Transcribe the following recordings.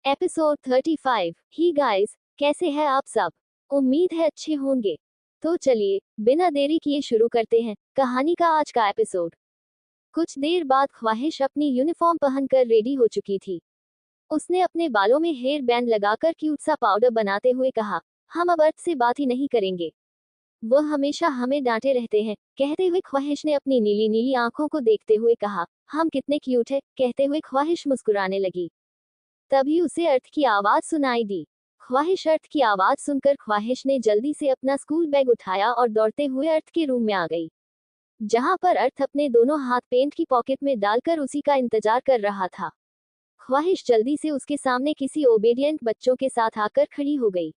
Episode 35। ही guys, कैसे हैं आप सब? उम्मीद है अच्छे होंगे। तो चलिए बिना देरी किए शुरू करते हैं कहानी का आज का एपिसोड। कुछ देर बाद ख्वाहिश अपनी यूनिफॉर्म पहनकर रेडी हो चुकी थी। उसने अपने बालों में हेयर बैंड लगाकर क्यूट सा पाउडर बनाते हुए कहा, हम अब अर्थ से बात ही नहीं करेंगे। वह हमेशा हमें डांटे रहते हैं। कहते हुए ख्वाहिश ने अपनी नीली नीली आंखों को देखते हुए कहा, हम कितने क्यूट है। कहते हुए ख्वाहिश मुस्कुराने लगी। तभी उसे अर्थ की आवाज सुनाई दी। ख्वाहिश अर्थ की आवाज सुनकर ख्वाहिश ने जल्दी से अपना स्कूल बैग उठाया और दौड़ते हुए अर्थ के रूम में आ गई, जहां पर अर्थ अपने दोनों हाथ पेंट की पॉकेट में डालकर उसी का इंतजार कर रहा था। ख्वाहिश जल्दी से उसके सामने किसी ओबेडिएंट बच्चों के साथ आकर खड़ी हो गई।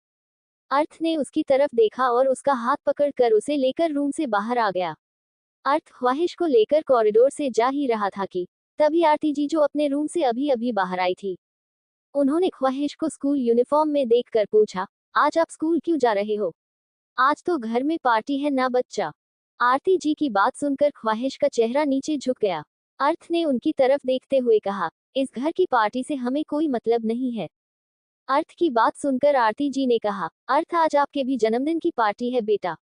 अर्थ ने उसकी तरफ देखा और उसका हाथ पकड़कर उसे लेकर रूम से बाहर आ गया। अर्थ ख्वाहिश को लेकर कॉरिडोर से जा ही रहा था कि तभी आरती जी जो अपने रूम से अभी अभी बाहर आई थी। उन्होंने ख्वाहिश को स्कूल यूनिफॉर्म में देखकर पूछा, आज आप स्कूल क्यों जा रहे हो? आज तो घर में पार्टी है ना बच्चा। आरती जी की बात सुनकर ख्वाहिश का चेहरा नीचे झुक गया। अर्थ ने उनकी तरफ देखते हुए कहा, इस घर की पार्टी से हमें कोई मतलब नहीं है। अर्थ की बात सुनकर आरती जी ने कहा, अर्थ आज आपके भी जन्मदिन की पार्टी है बेटा।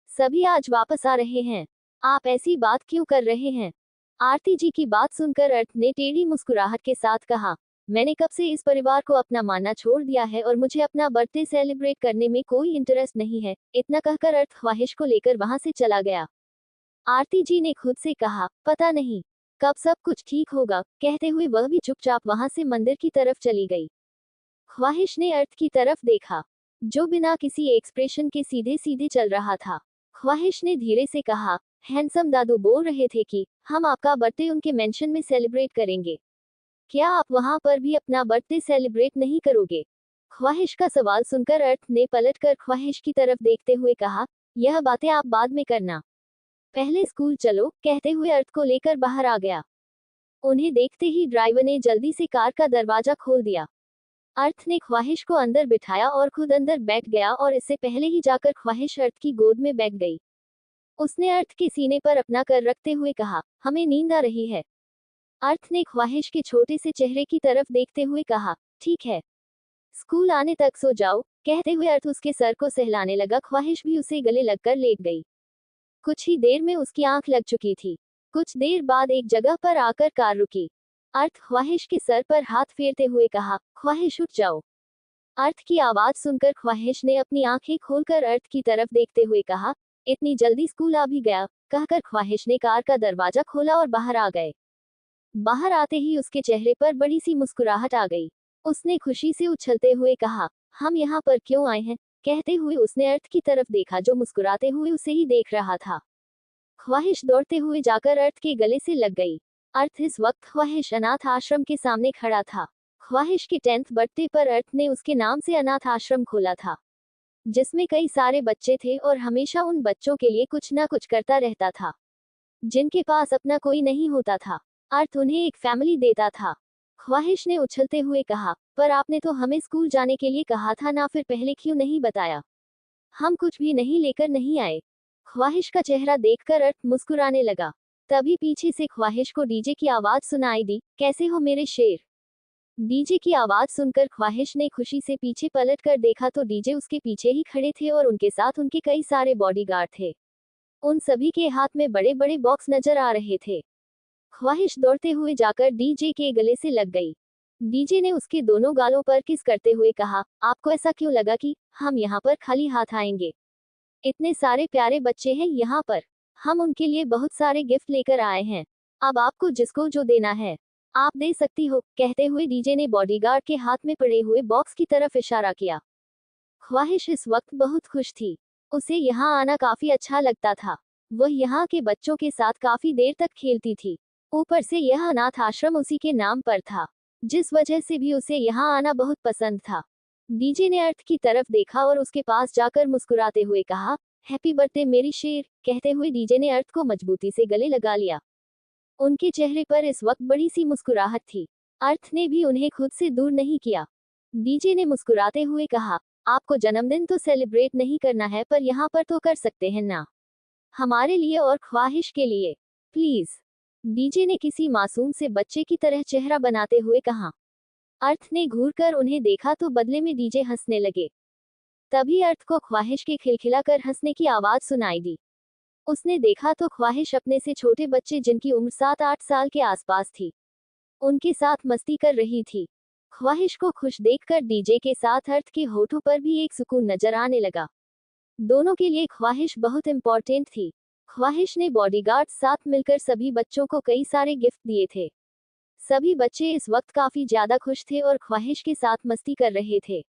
सभी आज वापस आ रहे हैं। आप ऐसी बात क्यों कर रहे हैं? आरती जी की बात सुनकर अर्थ ने टेढ़ी मुस्कुराहट के साथ कहा, मैंने कब से इस परिवार को अपना मानना छोड़ दिया है और मुझे अपना बर्थडे सेलिब्रेट करने में कोई इंटरेस्ट नहीं है। इतना कहकर अर्थ ख्वाहिश को लेकर वहां से चला गया। आरती जी ने खुद से कहा, पता नहीं कब सब कुछ ठीक होगा। कहते हुए वह भी चुपचाप वहां से मंदिर की तरफ चली गई। ख्वाहिश ने अर्थ की तरफ देखा, जो बिना किसी एक्सप्रेशन के सीधे सीधे चल रहा था। ख्वाहिश ने धीरे से कहा, हैंडसम दादू बोल रहे थे कि हम आपका बर्थडे उनके मेंशन में सेलिब्रेट करेंगे। क्या आप वहां पर भी अपना बर्थडे सेलिब्रेट नहीं करोगे? ख्वाहिश का सवाल सुनकर अर्थ ने पलटकर ख्वाहिश की तरफ देखते हुए कहा, यह बातें आप बाद में करना, पहले स्कूल चलो। कहते हुए अर्थ को लेकर बाहर आ गया। उन्हें देखते ही ड्राइवर ने जल्दी से कार का दरवाजा खोल दिया। अर्थ ने ख्वाहिश को अंदर बिठाया और खुद अंदर बैठ गया और इससे पहले ही जाकर ख्वाहिश अर्थ की गोद में बैठ गई। उसने अर्थ के सीने पर अपना कर रखते हुए कहा, हमें नींद आ रही है। अर्थ ने ख्वाहिश के छोटे से चेहरे की तरफ देखते हुए कहा, ठीक है, स्कूल आने तक सो जाओ। कहते हुए अर्थ उसके सर को सहलाने लगा। ख्वाहिश भी उसे गले लगकर लेट गई। कुछ ही देर में उसकी आंख लग चुकी थी। कुछ देर बाद एक जगह पर आकर कार रुकी। अर्थ ख्वाहिश के सर पर हाथ फेरते हुए कहा, ख्वाहिश उठ जाओ। अर्थ की आवाज सुनकर ख्वाहिश ने अपनी आंखें खोलकर अर्थ की तरफ देखते हुए कहा, इतनी जल्दी स्कूल आ भी गया। कहकर ख्वाहिश ने कार का दरवाजा खोला और बाहर आ गए। बाहर आते ही उसके चेहरे पर बड़ी सी मुस्कुराहट आ गई। उसने खुशी से उछलते हुए कहा, हम यहाँ पर क्यों आए हैं? कहते हुए उसने अर्थ की तरफ देखा जो मुस्कुराते हुए उसे ही देख रहा था। ख्वाहिश दौड़ते हुए जाकर अर्थ के गले से लग गई। अर्थ इस वक्त ख्वाहिश अनाथ आश्रम के सामने खड़ा था। ख्वाहिश के 10th बर्थडे पर अर्थ ने उसके नाम से अनाथ आश्रम खोला था, जिसमें कई सारे बच्चे थे और हमेशा उन बच्चों के लिए कुछ ना कुछ करता रहता था, जिनके पास अपना कोई नहीं होता था। अर्थ उन्हें एक फैमिली देता था। ख्वाहिश ने उछलते हुए कहा, पर आपने तो हमें स्कूल जाने के लिए कहा था ना, फिर पहले क्यों नहीं बताया? हम कुछ भी नहीं लेकर नहीं आए। ख्वाहिश का चेहरा देखकर अर्थ मुस्कुराने लगा। तभी पीछे से ख्वाहिश को डीजे की आवाज सुनाई दी, कैसे हो मेरे शेर? डीजे की आवाज सुनकर ख्वाहिश ने खुशी से पीछे पलट कर देखा तो डीजे उसके पीछे ही खड़े थे और उनके साथ उनके कई सारे बॉडीगार्ड थे। उन सभी के हाथ में बड़े बड़े बॉक्स नजर आ रहे थे। ख्वाहिश दौड़ते हुए जाकर डीजे के गले से लग गई। डीजे ने उसके दोनों गालों पर किस करते हुए कहा, आपको ऐसा क्यों लगा कि हम यहाँ पर खाली हाथ आएंगे? इतने सारे प्यारे बच्चे हैं यहाँ पर, हम उनके लिए बहुत सारे गिफ्ट लेकर आए हैं। अब आपको जिसको जो देना है आप दे सकती हो। कहते हुए डीजे ने बॉडीगार्ड के हाथ में पड़े हुए बॉक्स की तरफ इशारा किया। ख्वाहिश इस वक्त बहुत खुश थी। उसे यहाँ आना काफी अच्छा लगता था। वह यहाँ के बच्चों के साथ काफी देर तक खेलती थी। ऊपर से यह अनाथ आश्रम उसी के नाम पर था, जिस वजह से भी उसे यहाँ आना बहुत पसंद था। डीजे ने अर्थ की तरफ देखा और उसके पास जाकर मुस्कुराते हुए कहा, हैप्पी बर्थडे मेरी शेर। कहते हुए डीजे ने अर्थ को मजबूती से गले लगा लिया। उनके चेहरे पर इस वक्त बड़ी सी मुस्कुराहट थी। अर्थ ने भी उन्हें खुद से दूर नहीं किया। डीजे ने मुस्कुराते हुए कहा, आपको जन्मदिन तो सेलिब्रेट नहीं करना है, पर यहाँ पर तो कर सकते हैं ना, हमारे लिए और ख्वाहिश के लिए, प्लीज। डीजे ने किसी मासूम से बच्चे की तरह चेहरा बनाते हुए कहा। अर्थ ने घूरकर उन्हें देखा तो बदले में डीजे हंसने लगे। तभी अर्थ को ख्वाहिश के खिलखिलाकर हंसने की आवाज सुनाई दी। उसने देखा तो ख्वाहिश अपने से छोटे बच्चे जिनकी उम्र 7-8 साल के आसपास थी, उनके साथ मस्ती कर रही थी। ख्वाहिश को खुश देखकर डीजे के साथ अर्थ के होठों पर भी एक सुकून नजर आने लगा। दोनों के लिए ख्वाहिश बहुत इम्पोर्टेंट थी। ख्वाहिश ने बॉडीगार्ड साथ मिलकर सभी बच्चों को कई सारे गिफ्ट दिए थे। सभी बच्चे इस वक्त काफी ज्यादा खुश थे और ख्वाहिश के साथ मस्ती कर रहे थे।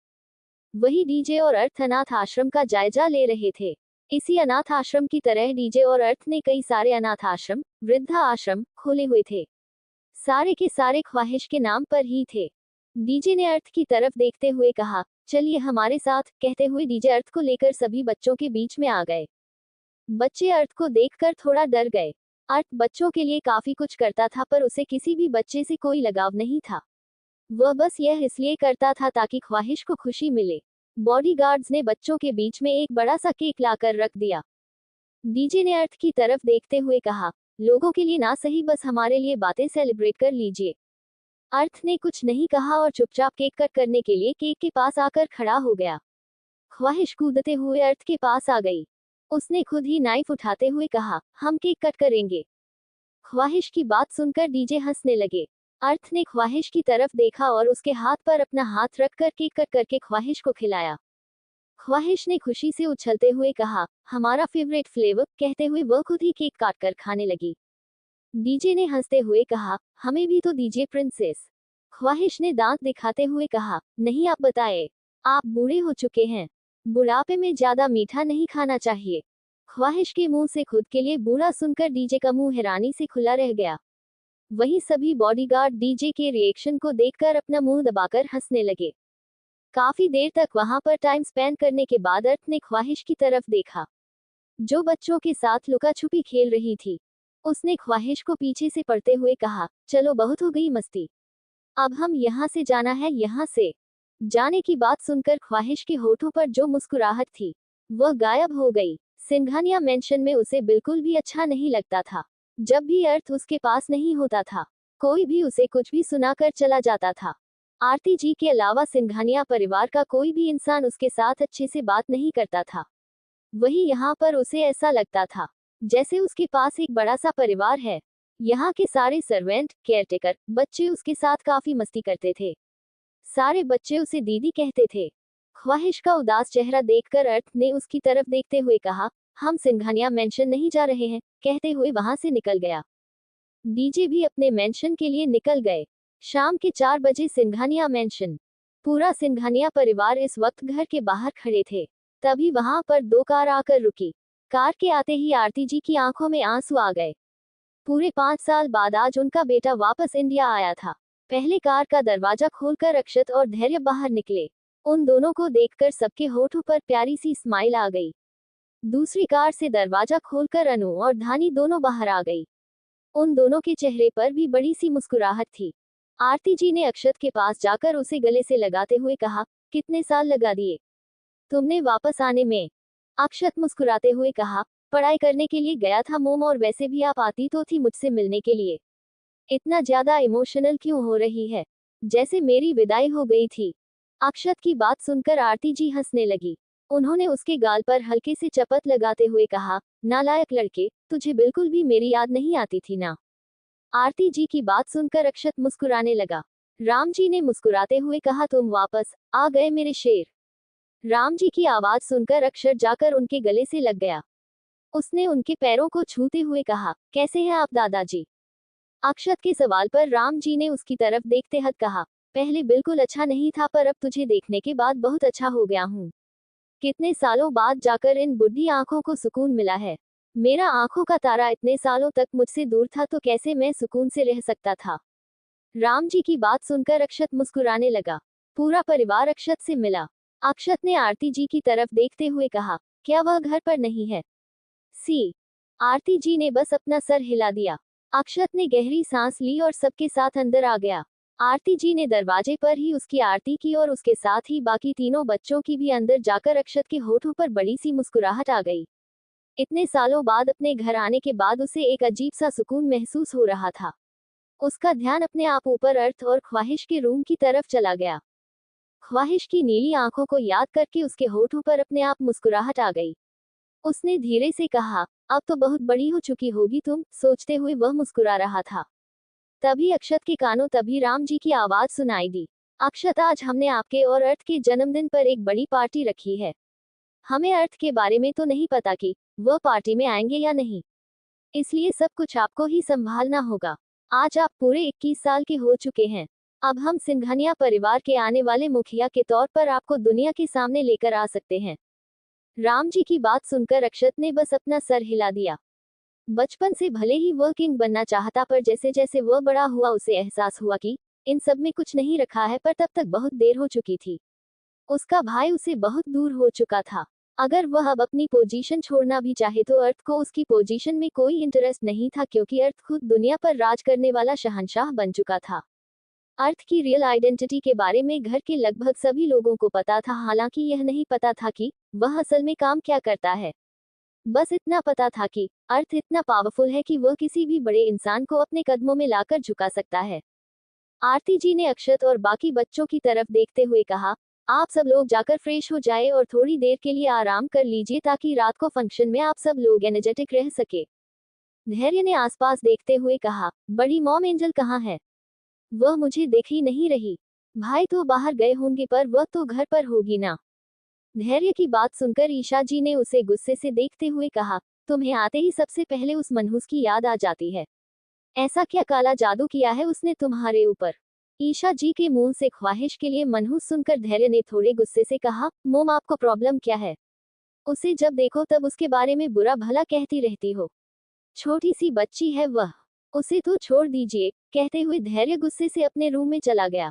वही डीजे और अर्थ अनाथ आश्रम का जायजा ले रहे थे। इसी अनाथ आश्रम की तरह डीजे और अर्थ ने कई सारे अनाथ आश्रम, वृद्धा आश्रम खोले हुए थे। सारे के सारे ख्वाहिश के नाम पर ही थे। डीजे ने अर्थ की तरफ देखते हुए कहा, चलिए हमारे साथ। कहते हुए डीजे अर्थ को लेकर सभी बच्चों के बीच में आ गए। बच्चे अर्थ को देखकर थोड़ा डर गए। अर्थ बच्चों के लिए काफी कुछ करता था पर उसे किसी भी बच्चे से कोई लगाव नहीं था। वह बस यह इसलिए करता था ताकि ख्वाहिश को खुशी मिले। बॉडीगार्ड्स ने बच्चों के बीच में एक बड़ा सा केक लाकर रख दिया। डीजे ने अर्थ की तरफ देखते हुए कहा, लोगों के लिए ना सही बस हमारे लिए बातें सेलिब्रेट कर लीजिए। अर्थ ने कुछ नहीं कहा और चुपचाप केक कट करने के लिए केक के पास आकर खड़ा हो गया। ख्वाहिश कूदते हुए अर्थ के पास आ गई। उसने खुद ही नाइफ उठाते हुए कहा, हम केक कट करेंगे। ख्वाहिश की बात सुनकर डीजे हंसने लगे। अर्थ ने ख्वाहिश की तरफ देखा और उसके हाथ पर अपना हाथ रखकर केक कट करके ख्वाहिश को खिलाया। ख्वाहिश ने खुशी से उछलते हुए कहा, हमारा फेवरेट फ्लेवर। कहते हुए वह खुद ही केक काटकर खाने लगी। डीजे ने हंसते हुए कहा, हमें भी तो दीजिए प्रिंसेस। ख्वाहिश ने दांत दिखाते हुए कहा, नहीं आप बताए, आप बूढ़े हो चुके हैं, बुढ़ापे में ज्यादा मीठा नहीं खाना चाहिए। ख्वाहिश के मुंह से खुद के लिए बूढ़ा सुनकर डीजे का मुंह हैरानी से खुला रह गया। वहीं सभी बॉडीगार्ड डीजे के रिएक्शन को देखकर अपना मुंह दबाकर हंसने लगे। काफी देर तक वहां पर टाइम स्पेंड करने के बाद अर्थ ने ख्वाहिश की तरफ देखा, जो बच्चों के साथ लुका छुपी खेल रही थी। उसने ख्वाहिश को पीछे से पड़ते हुए कहा, चलो बहुत हो गई मस्ती, अब हम यहाँ से जाना है। यहाँ से जाने की बात सुनकर ख्वाहिश के होठों पर जो मुस्कुराहट थी वह गायब हो गई। सिंघानिया मेंशन में उसे बिल्कुल भी अच्छा नहीं लगता था। जब भी अर्थ उसके पास नहीं होता था, कोई भी उसे कुछ भी सुनाकर चला जाता था। आरती जी के अलावा सिंघानिया परिवार का कोई भी इंसान उसके साथ अच्छे से बात नहीं करता था। वही यहाँ पर उसे ऐसा लगता था जैसे उसके पास एक बड़ा सा परिवार है। यहाँ के सारे सर्वेंट, केयरटेकर, बच्चे उसके साथ काफी मस्ती करते थे। सारे बच्चे उसे दीदी कहते थे। ख्वाहिश का उदास चेहरा देखकर अर्थ ने उसकी तरफ देखते हुए कहा, हम सिंघानिया मेंशन नहीं जा रहे हैं। कहते हुए वहां से निकल गया। डीजे भी अपने मेंशन के लिए निकल गए। शाम के 4 बजे सिंघानिया मेंशन। पूरा सिंघानिया परिवार इस वक्त घर के बाहर खड़े थे। तभी वहां पर 2 कार आकर रुकी। कार के आते ही आरती जी की आंखों में आंसू आ गए। पूरे 5 साल बाद आज उनका बेटा वापस इंडिया आया था। पहले कार का दरवाजा खोलकर अक्षत और धैर्य बाहर निकले। उन दोनों को देखकर सबके होठों पर प्यारी सी स्माइल आ गई। दूसरी कार से दरवाजा खोलकर अनु और धानी दोनों बाहर आ गई। उन दोनों के चेहरे पर भी बड़ी सी मुस्कुराहट थी। आरती जी ने अक्षत के पास जाकर उसे गले से लगाते हुए कहा, कितने साल लगा दिए तुमने वापस आने में? अक्षत मुस्कुराते हुए कहा, पढ़ाई करने के लिए गया था मोम, और वैसे भी आप आती तो थी मुझसे मिलने के लिए। इतना ज्यादा इमोशनल क्यों हो रही है, जैसे मेरी विदाई हो गई थी। अक्षत की बात सुनकर आरती जी हंसने लगी। उन्होंने उसके गाल पर हल्के से चपत लगाते हुए कहा, नालायक लड़के, तुझे बिल्कुल भी मेरी याद नहीं आती थी ना? आरती जी की बात सुनकर अक्षत मुस्कुराने लगा। राम जी ने मुस्कुराते हुए कहा, तुम वापस आ गए मेरे शेर। राम जी की आवाज सुनकर अक्षत जाकर उनके गले से लग गया। उसने उनके पैरों को छूते हुए कहा, कैसे हैं आप दादाजी? अक्षत के सवाल पर राम जी ने उसकी तरफ देखते हद कहा, पहले बिल्कुल अच्छा नहीं था पर अब तुझे देखने के बाद बहुत अच्छा हो गया हूँ। कितने सालों बाद जाकर इन बुढ़ी आंखों को सुकून मिला है। मेरा आंखों का तारा इतने सालों तक मुझसे दूर था तो कैसे मैं सुकून से रह सकता था। राम जी की बात सुनकर अक्षत मुस्कुराने लगा। पूरा परिवार अक्षत से मिला। अक्षत ने आरती जी की तरफ देखते हुए कहा, क्या वह घर पर नहीं है? सी आरती जी ने बस अपना सर हिला दिया। अक्षत ने गहरी सांस ली और सबके साथ अंदर आ गया। आरती जी ने दरवाजे पर ही उसकी आरती की और उसके साथ ही बाकी तीनों बच्चों की भी अंदर जाकर अक्षत के होठों पर बड़ी सी मुस्कुराहट आ गई। इतने सालों बाद अपने घर आने के बाद उसे एक अजीब सा सुकून महसूस हो रहा था। उसका ध्यान अपने आप ऊपर अर्थ और ख्वाहिश के रूम की तरफ चला गया। ख्वाहिश की नीली आंखों को याद करके उसके होठों पर अपने आप मुस्कुराहट आ गई। उसने धीरे से कहा, अब तो बहुत बड़ी हो चुकी होगी तुम, सोचते हुए वह मुस्कुरा रहा था। तभी अक्षत के कानों तभी राम जी की आवाज सुनाई दी। अक्षत, आज हमने आपके और अर्थ के जन्मदिन पर एक बड़ी पार्टी रखी है। हमें अर्थ के बारे में तो नहीं पता कि वह पार्टी में आएंगे या नहीं, इसलिए सब कुछ आपको ही संभालना होगा। आज आप पूरे 21 साल के हो चुके हैं। अब हम सिंघानिया परिवार के आने वाले मुखिया के तौर पर आपको दुनिया के सामने लेकर आ सकते हैं। राम जी की बात सुनकर अक्षत ने बस अपना सर हिला दिया। बचपन से भले ही वह किंग बनना चाहता, पर जैसे जैसे वह बड़ा हुआ उसे एहसास हुआ कि इन सब में कुछ नहीं रखा है, पर तब तक बहुत देर हो चुकी थी। उसका भाई उसे बहुत दूर हो चुका था। अगर वह अब अपनी पोजीशन छोड़ना भी चाहे तो अर्थ को उसकी पोजीशन में कोई इंटरेस्ट नहीं था, क्योंकि अर्थ खुद दुनिया पर राज करने वाला शहंशाह बन चुका था। अर्थ की रियल आइडेंटिटी के बारे में घर के लगभग सभी लोगों को पता था, हालांकि यह नहीं पता था कि वह असल में काम क्या करता है। बस इतना पता था कि अर्थ इतना पावरफुल है कि वह किसी भी बड़े इंसान को अपने कदमों में लाकर झुका सकता है। आरती जी ने अक्षत और बाकी बच्चों की तरफ देखते हुए कहा, आप सब लोग जाकर फ्रेश हो जाए और थोड़ी देर के लिए आराम कर लीजिए, ताकि रात को फंक्शन में आप सब लोग एनर्जेटिक रह सके। धैर्य ने आसपास देखते हुए कहा, बड़ी मॉम एंजल कहाँ है? वह मुझे देख ही नहीं रही। भाई तो बाहर गए होंगे, पर वह तो घर पर होगी ना। धैर्य की बात सुनकर ईशा जी ने उसे गुस्से से देखते हुए कहा, तुम्हें आते ही सबसे पहले उस मनहूस की याद आ जाती है। ऐसा क्या काला जादू किया है उसने तुम्हारे ऊपर? ईशा जी के मुंह से ख्वाहिश के लिए मनहूस सुनकर धैर्य ने थोड़े गुस्से से कहा, मोम आपको प्रॉब्लम क्या है? उसे जब देखो तब उसके बारे में बुरा भला कहती रहती हो। छोटी सी बच्ची है वह, उसे तो छोड़ दीजिए। कहते हुए धैर्य गुस्से से अपने रूम में चला गया।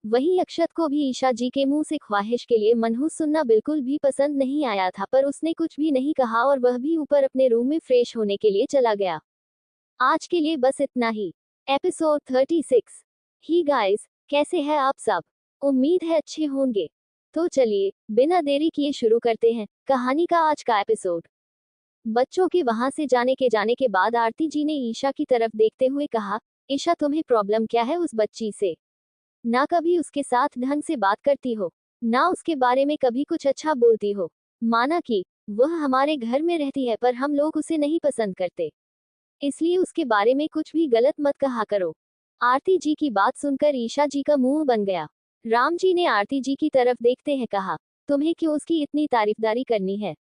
वहीं अक्षत को भी ईशा जी के मुंह से ख्वाहिश के लिए मनहूस सुनना बिल्कुल भी पसंद नहीं आया था, पर उसने कुछ भी नहीं कहा और वह भी ऊपर अपने रूम में फ्रेश होने के लिए चला गया। आज के लिए बस इतना ही। एपिसोड 36। ही गाइस, कैसे हैं आप सब? उम्मीद है अच्छे होंगे। तो चलिए बिना देरी किए शुरू करते हैं कहानी का आज का एपिसोड। बच्चों के वहां से जाने के बाद आरती जी ने ईशा की तरफ देखते हुए कहा, ईशा तुम्हें प्रॉब्लम क्या है उस बच्ची से? ना कभी उसके साथ ढंग से बात करती हो, ना उसके बारे में कभी कुछ अच्छा बोलती हो। माना कि वह हमारे घर में रहती है, पर हम लोग उसे नहीं पसंद करते, इसलिए उसके बारे में कुछ भी गलत मत कहा करो। आरती जी की बात सुनकर ईशा जी का मुंह बन गया। राम जी ने आरती जी की तरफ देखते हैं कहा, तुम्हें क्यों उसकी इतनी तारीफदारी करनी है?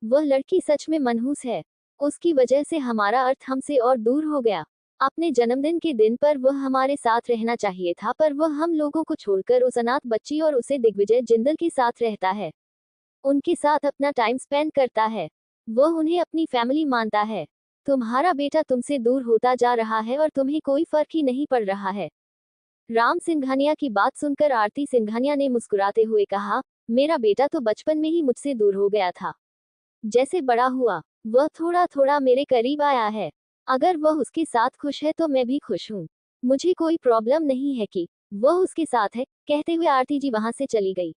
वह लड़की सच में मनहूस है। उसकी वजह से हमारा अर्थ हमसे और दूर हो गया। अपने जन्मदिन के दिन पर वह हमारे साथ रहना चाहिए था, पर वह हम लोगों को छोड़कर उस अनाथ बच्ची और उसे दिग्विजय जिंदल के साथ रहता है। उनके साथ अपना टाइम स्पेंड करता है। वह उन्हें अपनी फैमिली मानता है। तुम्हारा बेटा तुमसे दूर होता जा रहा है और तुम्हें कोई फर्क ही नहीं पड़ रहा है। राम सिंघानिया की बात सुनकर आरती सिंघानिया ने मुस्कुराते हुए कहा, मेरा बेटा तो बचपन में ही मुझसे दूर हो गया था। जैसे बड़ा हुआ वह थोड़ा थोड़ा मेरे करीब आया है। अगर वह उसके साथ खुश है तो मैं भी खुश हूँ। मुझे कोई प्रॉब्लम नहीं है कि वह उसके साथ है। कहते हुए आरती जी वहां से चली गई।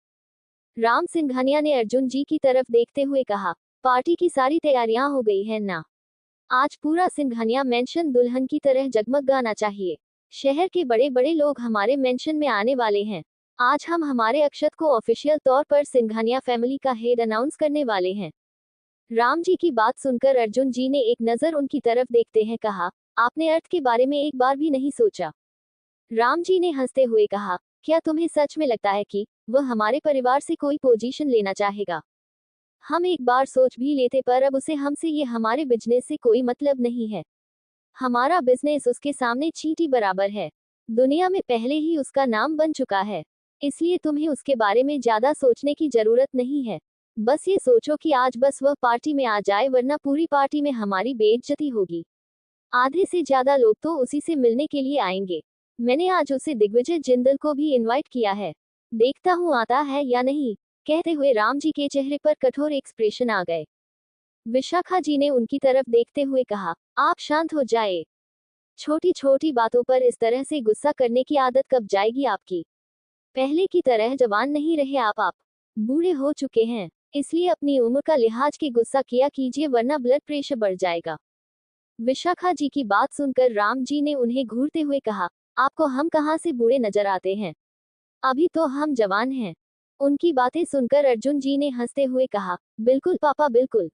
राम सिंघानिया ने अर्जुन जी की तरफ देखते हुए कहा, पार्टी की सारी तैयारियां हो गई है ना? आज पूरा सिंघानिया मेंशन दुल्हन की तरह जगमगाना चाहिए। शहर के बड़े बड़े लोग हमारे मेंशन में आने वाले हैं। आज हम हमारे अक्षत को ऑफिशियल तौर पर सिंघानिया फैमिली का हेड अनाउंस करने वाले हैं। राम जी की बात सुनकर अर्जुन जी ने एक नजर उनकी तरफ देखते हैं कहा, आपने अर्थ के बारे में एक बार भी नहीं सोचा? राम जी ने हंसते हुए कहा, क्या तुम्हें सच में लगता है कि वह हमारे परिवार से कोई पोजीशन लेना चाहेगा? हम एक बार सोच भी लेते, पर अब उसे हमसे ये हमारे बिजनेस से कोई मतलब नहीं है। हमारा बिजनेस उसके सामने चींटी बराबर है। दुनिया में पहले ही उसका नाम बन चुका है, इसलिए तुम्हें उसके बारे में ज्यादा सोचने की जरूरत नहीं है। बस ये सोचो कि आज बस वह पार्टी में आ जाए, वरना पूरी पार्टी में हमारी बेइज्जती होगी। आधे से ज्यादा लोग तो उसी से मिलने के लिए आएंगे। मैंने आज उसे दिग्विजय जिंदल को भी इनवाइट किया है। देखता हूँ आता है या नहीं। कहते हुए राम जी के चेहरे पर कठोर एक्सप्रेशन आ गए। विशाखा जी ने उनकी तरफ देखते हुए कहा, आप शांत हो जाए। छोटी छोटी बातों पर इस तरह से गुस्सा करने की आदत कब जाएगी आपकी? पहले की तरह जवान नहीं रहे आप बूढ़े हो चुके हैं। इसलिए अपनी उम्र का लिहाज के गुस्सा किया कीजिए, वरना ब्लड प्रेशर बढ़ जाएगा। विशाखा जी की बात सुनकर राम जी ने उन्हें घूरते हुए कहा, आपको हम कहाँ से बूढ़े नजर आते हैं? अभी तो हम जवान हैं। उनकी बातें सुनकर अर्जुन जी ने हंसते हुए कहा, बिल्कुल पापा बिल्कुल।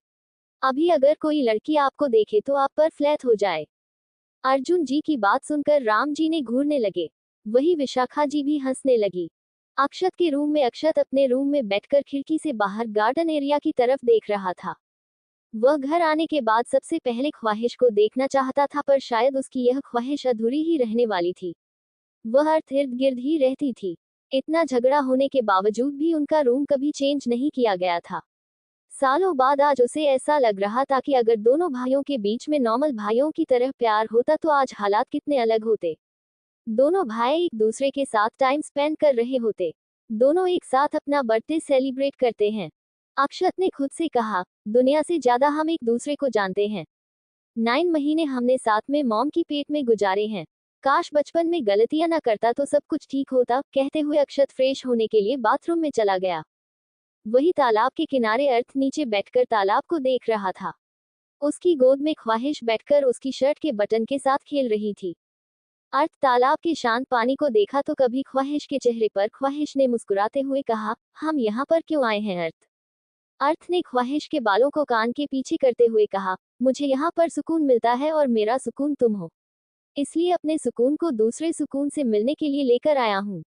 अभी अगर कोई लड़की आपको देखे तो आप पर फ्लैट हो जाए। अर्जुन जी की बात सुनकर राम जी ने घूरने लगे। वही विशाखा जी भी हंसने लगी। अक्षत के रूम में अक्षत अपने रूम में बैठकर खिड़की से बाहर गार्डन एरिया की तरफ देख रहा था। वह घर आने के बाद सबसे पहले ख्वाहिश को देखना चाहता था, पर शायद उसकी यह ख्वाहिश अधूरी ही रहने वाली थी। वह अर्थ इर्द गिर्द ही रहती थी। इतना झगड़ा होने के बावजूद भी उनका रूम कभी चेंज नहीं किया गया था। सालों बाद आज उसे ऐसा लग रहा था कि अगर दोनों भाइयों के बीच में नॉर्मल भाइयों की तरह प्यार होता तो आज हालात कितने अलग होते। दोनों भाई एक दूसरे के साथ टाइम स्पेंड कर रहे होते। दोनों एक साथ अपना बर्थडे सेलिब्रेट करते हैं। अक्षत ने खुद से कहा, दुनिया से ज्यादा हम एक दूसरे को जानते हैं। 9 महीने हमने साथ में मॉम की पेट में गुजारे हैं। काश बचपन में गलतियां ना करता तो सब कुछ ठीक होता, कहते हुए अक्षत फ्रेश होने के लिए बाथरूम में चला गया। वही तालाब के किनारे अर्थ नीचे बैठकर तालाब को देख रहा था। उसकी गोद में ख्वाहिश बैठकर उसकी शर्ट के बटन के साथ खेल रही थी। अर्थ तालाब के शांत पानी को देखा तो कभी ख्वाहिश के चेहरे पर ख्वाहिश ने मुस्कुराते हुए कहा, हम यहाँ पर क्यों आए हैं अर्थ? अर्थ ने ख्वाहिश के बालों को कान के पीछे करते हुए कहा, मुझे यहाँ पर सुकून मिलता है और मेरा सुकून तुम हो। इसलिए अपने सुकून को दूसरे सुकून से मिलने के लिए लेकर आया हूँ।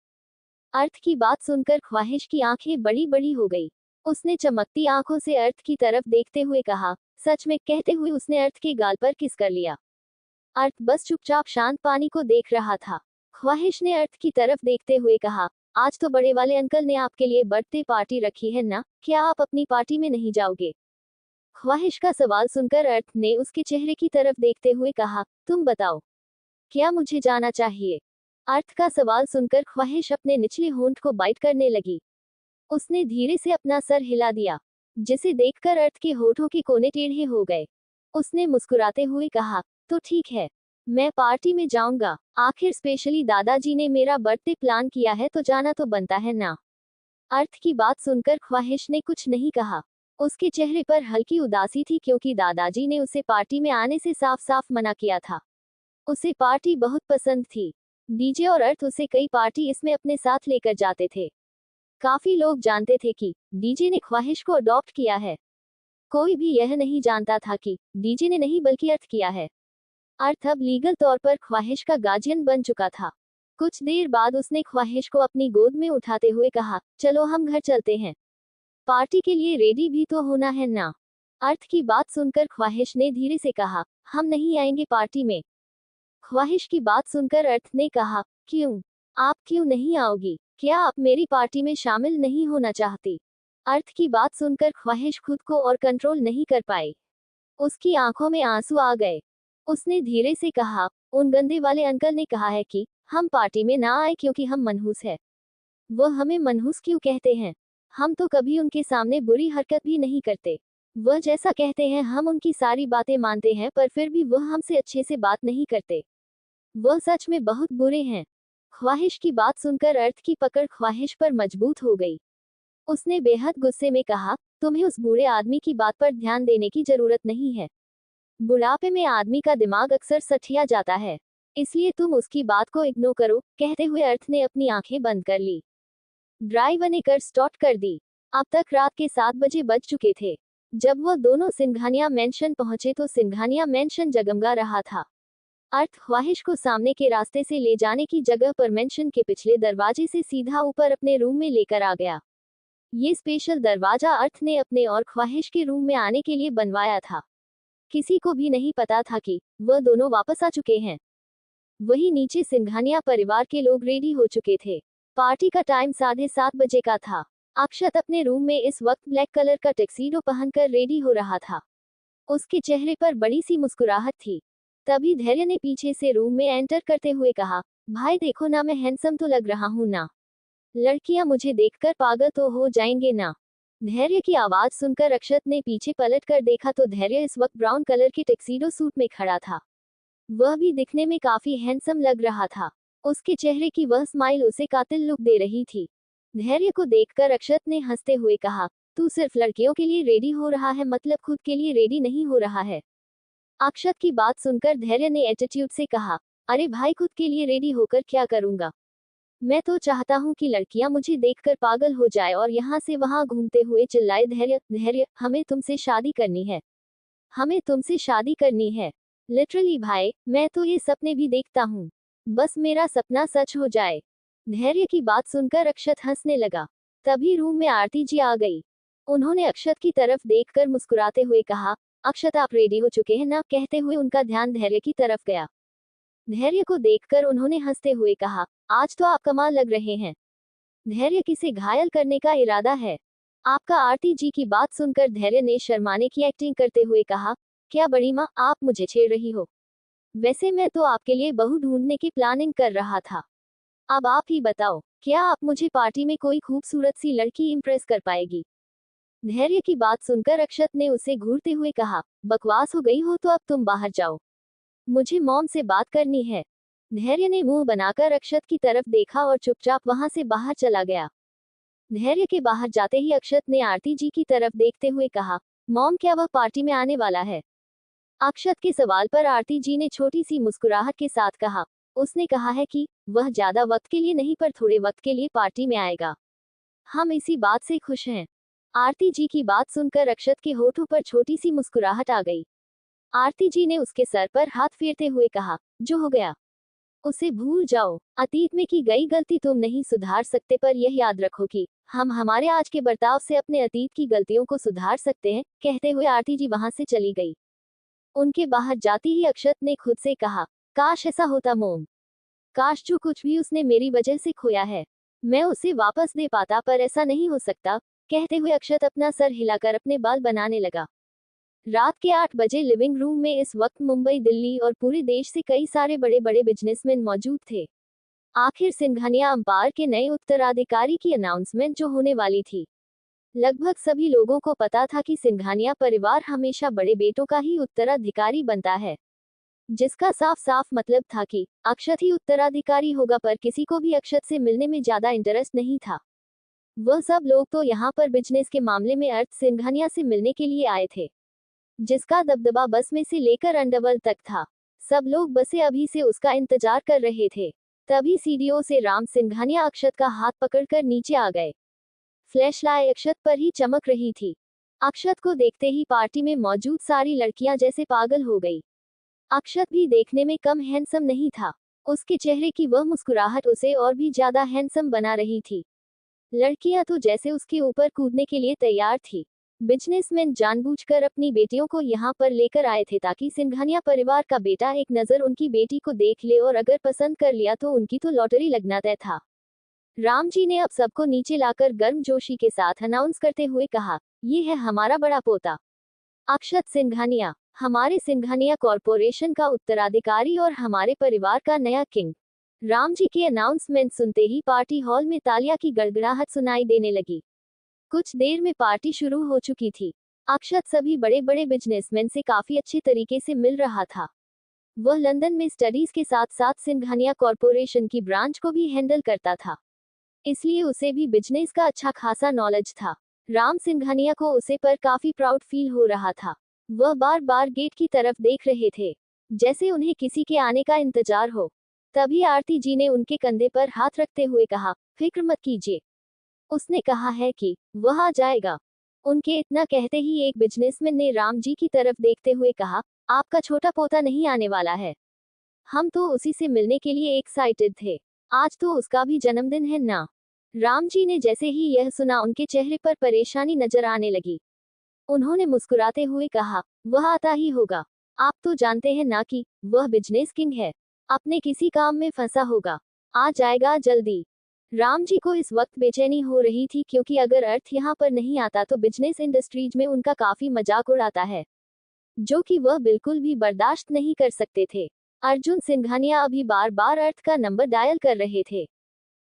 अर्थ की बात सुनकर ख्वाहिश की आंखें बड़ी बड़ी हो गई। उसने चमकती आंखों से अर्थ की तरफ देखते हुए कहा, सच में, कहते हुए उसने अर्थ के गाल पर किस कर लिया। अर्थ बस चुपचाप शांत पानी को देख रहा था। ख्वाहिश ने अर्थ की तरफ देखते हुए कहा, आज तो बड़े वाले अंकल ने आपके लिए बर्थडे पार्टी रखी है ना, क्या आप अपनी पार्टी में नहीं जाओगे? ख्वाहिश का सवाल सुनकर अर्थ ने उसके चेहरे की तरफ देखते हुए कहा, तुम बताओ, क्या मुझे जाना चाहिए? अर्थ का सवाल सुनकर ख्वाहिश अपने निचले होंठ को बाइट करने लगी। उसने धीरे से अपना सर हिला दिया, जिसे देखकर अर्थ के होठों के कोने टेढ़े हो गए। उसने मुस्कुराते हुए कहा, तो ठीक है, मैं पार्टी में जाऊंगा। आखिर स्पेशली दादाजी ने मेरा बर्थडे प्लान किया है तो जाना तो बनता है ना। अर्थ की बात सुनकर ख्वाहिश ने कुछ नहीं कहा। उसके चेहरे पर हल्की उदासी थी, क्योंकि दादाजी ने उसे पार्टी में आने से साफ साफ मना किया था। उसे पार्टी बहुत पसंद थी। डीजे और अर्थ उसे कई पार्टी इसमें अपने साथ लेकर जाते थे। काफी लोग जानते थे कि डीजे ने ख्वाहिश को अडॉप्ट किया है। कोई भी यह नहीं जानता था कि डीजे ने नहीं बल्कि अर्थ किया है। अर्थ अब लीगल तौर पर ख्वाहिश का गार्जियन बन चुका था। कुछ देर बाद उसने ख्वाहिश को अपनी गोद में उठाते हुए कहा, चलो हम घर चलते हैं। पार्टी के लिए रेडी भी तो होना है ना। अर्थ की बात सुनकर ख्वाहिश ने धीरे से कहा, हम नहीं आएंगे पार्टी में। ख्वाहिश की बात सुनकर अर्थ ने कहा, क्यों? आप क्यों नहीं आओगी? क्या आप मेरी पार्टी में शामिल नहीं होना चाहती? अर्थ की बात सुनकर ख्वाहिश खुद को और कंट्रोल नहीं कर पाई। उसकी आंखों में आंसू आ गए। उसने धीरे से कहा, उन गंदे वाले अंकल ने कहा है कि हम पार्टी में ना आए क्योंकि हम मनहूस है। वह हमें मनहूस क्यों कहते हैं? हम तो कभी उनके सामने बुरी हरकत भी नहीं करते। वह जैसा कहते हैं हम उनकी सारी बातें मानते हैं, पर फिर भी वह हमसे अच्छे से बात नहीं करते। वह सच में बहुत बुरे हैं। ख्वाहिश की बात सुनकर अर्थ की पकड़ ख्वाहिश पर मजबूत हो गई। उसने बेहद गुस्से में कहा, तुम्हें उस बूढ़े आदमी की बात पर ध्यान देने की जरूरत नहीं है। बुढ़ापे में आदमी का दिमाग अक्सर सठिया जाता है, इसलिए तुम उसकी बात को इग्नोर करो, कहते हुए अर्थ ने अपनी आंखें बंद कर ली। ड्राइवर ने कर स्टार्ट कर दी। अब तक रात के 7 बजे बज चुके थे। जब वह दोनों सिंघानिया मेंशन पहुंचे तो सिंघानिया मेंशन जगमगा रहा था। अर्थ ख्वाहिश को सामने के रास्ते से ले जाने की जगह पर मेंशन के पिछले दरवाजे से सीधा ऊपर अपने रूम में लेकर आ गया। ये स्पेशल दरवाजा अर्थ ने अपने और ख्वाहिश के रूम में आने के लिए बनवाया था। किसी को भी नहीं पता था कि वह दोनों वापस आ चुके हैं। वही नीचे सिंघानिया परिवार के लोग रेडी हो चुके थे। पार्टी का टाइम 7:30 बजे का था। अक्षत अपने रूम में इस वक्त ब्लैक कलर का टैक्सीडो पहनकर रेडी हो रहा था। उसके चेहरे पर बड़ी सी मुस्कुराहट थी। तभी धैर्य ने पीछे से रूम में एंटर करते हुए कहा, भाई देखो ना, मैं हैंडसम तो लग रहा हूँ ना? लड़कियां मुझे देखकर पागल तो हो जाएंगे ना? धैर्य की आवाज सुनकर अक्षत ने पीछे पलट कर देखा तो धैर्य इस वक्त ब्राउन कलर के टैक्सीडो सूट में खड़ा था। वह भी दिखने में काफी हैंडसम लग रहा था। उसके चेहरे की वह स्माइल उसे कातिल लुक दे रही थी। धैर्य को देखकर अक्षत ने हंसते हुए कहा, तू सिर्फ लड़कियों के लिए रेडी हो रहा है, मतलब खुद के लिए रेडी नहीं हो रहा है? अक्षत की बात सुनकर धैर्य ने एटीट्यूड से कहा, अरे भाई खुद के लिए रेडी होकर क्या करूंगा। मैं तो चाहता हूँ कि लड़कियां मुझे देखकर पागल हो जाए और यहाँ से वहां घूमते हुए चिल्लाए, धैर्य धैर्य हमें तुमसे शादी करनी है, हमें तुमसे शादी करनी है। लिटरली भाई मैं तो ये सपने भी देखता हूँ, बस मेरा सपना सच हो जाए। धैर्य की बात सुनकर अक्षत हंसने लगा। तभी रूम में आरती जी आ गई। उन्होंने अक्षत की तरफ देखकर मुस्कुराते हुए कहा, अक्षत आप रेडी हो चुके हैं ना, कहते हुए उनका ध्यान धैर्य की तरफ गया। धैर्य को देखकर उन्होंने हंसते हुए कहा, आज तो आप कमाल लग रहे हैं। धैर्य किसे घायल करने का इरादा है आपका। आरती जी की बात सुनकर धैर्य ने शर्माने की एक्टिंग करते हुए कहा, क्या बड़ी माँ आप मुझे छेड़ रही हो। वैसे मैं तो आपके लिए बहू ढूंढने की प्लानिंग कर रहा था। अब आप ही बताओ, क्या आप मुझे पार्टी में कोई खूबसूरत सी लड़की इम्प्रेस कर पाएगी। धैर्य की बात सुनकर अक्षत ने उसे घूरते हुए कहा, बकवास हो गई हो तो अब तुम बाहर जाओ, मुझे मॉम से बात करनी है। धैर्य ने मुंह बनाकर अक्षत की तरफ देखा और चुपचाप वहां से बाहर चला गया। धैर्य के बाहर जाते ही अक्षत ने आरती जी की तरफ देखते हुए कहा, मॉम क्या वह पार्टी में आने वाला है। अक्षत के सवाल पर आरती जी ने छोटी सी मुस्कुराहट के साथ कहा, उसने कहा है कि वह ज्यादा वक्त के लिए नहीं पर थोड़े वक्त के लिए पार्टी में आएगा, हम इसी बात से खुश हैं। आरती जी की बात सुनकर अक्षत के होठों पर छोटी सी मुस्कुराहट आ गई। आरती जी ने उसके सर पर हाथ फेरते हुए कहा, जो हो गया उसे भूल जाओ, अतीत में की गई गलती तुम नहीं सुधार सकते, पर यह याद रखो कि हम हमारे आज के बर्ताव से अपने अतीत की गलतियों को सुधार सकते हैं। कहते हुए आरती जी वहां से चली गई। उनके बाहर जाती ही अक्षत ने खुद से कहा, काश ऐसा होता मोम, काश जो कुछ भी उसने मेरी वजह से खोया है मैं उसे वापस दे पाता, पर ऐसा नहीं हो सकता। कहते हुए अक्षत अपना सर हिलाकर अपने बाल बनाने लगा। रात के 8 बजे लिविंग रूम में इस वक्त मुंबई, दिल्ली और पूरे देश से कई सारे बड़े बड़े बिजनेसमैन मौजूद थे। आखिर सिंघानिया अंपायर के नए उत्तराधिकारी की अनाउंसमेंट जो होने वाली थी। लगभग सभी लोगों को पता था कि सिंघानिया परिवार हमेशा बड़े बेटों का ही उत्तराधिकारी बनता है, जिसका साफ साफ मतलब था कि अक्षत ही उत्तराधिकारी होगा, पर किसी को भी अक्षत से मिलने में ज्यादा इंटरेस्ट नहीं था। वह सब लोग तो यहाँ पर बिजनेस के मामले में अर्थ सिंघानिया से मिलने के लिए आए थे, जिसका दबदबा बस में से लेकर अंडरवर्ल्ड तक था। सब लोग बसे अभी से उसका इंतजार कर रहे थे। तभी सीडीओ से राम सिंघानिया अक्षत का हाथ पकड़कर नीचे आ गए। फ्लैशलाइट अक्षत पर ही चमक रही थी। अक्षत को देखते ही पार्टी में मौजूद सारी लड़कियां जैसे पागल हो गई। अक्षत भी देखने में कम हैंडसम नहीं था, उसके चेहरे की वह मुस्कुराहट उसे और भी ज्यादा हैंडसम बना रही थी। लड़कियां तो जैसे उसके ऊपर कूदने के लिए तैयार थी। बिजनेसमैन जानबूझकर अपनी बेटियों को यहाँ पर लेकर आए थे ताकि सिंघानिया परिवार का बेटा एक नजर उनकी बेटी को देख ले और अगर पसंद कर लिया तो उनकी तो लॉटरी लगना तय था। राम जी ने अब सबको नीचे लाकर गर्मजोशी के साथ अनाउंस करते हुए कहा, ये है हमारा बड़ा पोता अक्षत सिंघानिया, हमारे सिंघानिया कॉरपोरेशन का उत्तराधिकारी और हमारे परिवार का नया किंग। राम जी के अनाउंसमेंट सुनते ही पार्टी हॉल में तालियां की गड़गड़ाहट सुनाई देने लगी। कुछ देर में पार्टी शुरू हो चुकी थी। अक्षत सभी बड़े बड़े बिजनेसमैन से काफी अच्छे तरीके से मिल रहा था। वह लंदन में स्टडीज के साथ साथ सिंघानिया कॉरपोरेशन की ब्रांच को भी हैंडल करता था, इसलिए उसे भी बिजनेस का अच्छा खासा नॉलेज था। राम सिंघानिया को उसे पर काफी प्राउड फील हो रहा था। वह बार बार गेट की तरफ देख रहे थे, जैसे उन्हें किसी के आने का इंतजार हो। तभी आरती जी ने उनके कंधे पर हाथ रखते हुए कहा, फिक्र मत कीजिए, उसने कहा है कि वह आ जाएगा। उनके इतना कहते ही एक बिजनेसमैन ने राम जी की तरफ देखते हुए कहा, आपका छोटा पोता नहीं आने वाला है, हम तो उसी से मिलने के लिए एक्साइटेड थे, आज तो उसका भी जन्मदिन है ना। राम जी ने जैसे ही यह सुना उनके चेहरे पर परेशानी नजर आने लगी। उन्होंने मुस्कुराते हुए कहा, वह आता ही होगा, आप तो जानते हैं ना कि वह बिजनेस किंग है, अपने किसी काम में फंसा होगा, आ जाएगा जल्दी। राम जी को इस वक्त बेचैनी हो रही थी क्योंकि अगर अर्थ यहाँ पर नहीं आता तो बिजनेस इंडस्ट्रीज में उनका काफी मजाक उड़ाता है, जो कि वह बिल्कुल भी बर्दाश्त नहीं कर सकते थे। अर्जुन सिंघानिया अभी बार बार अर्थ का नंबर डायल कर रहे थे।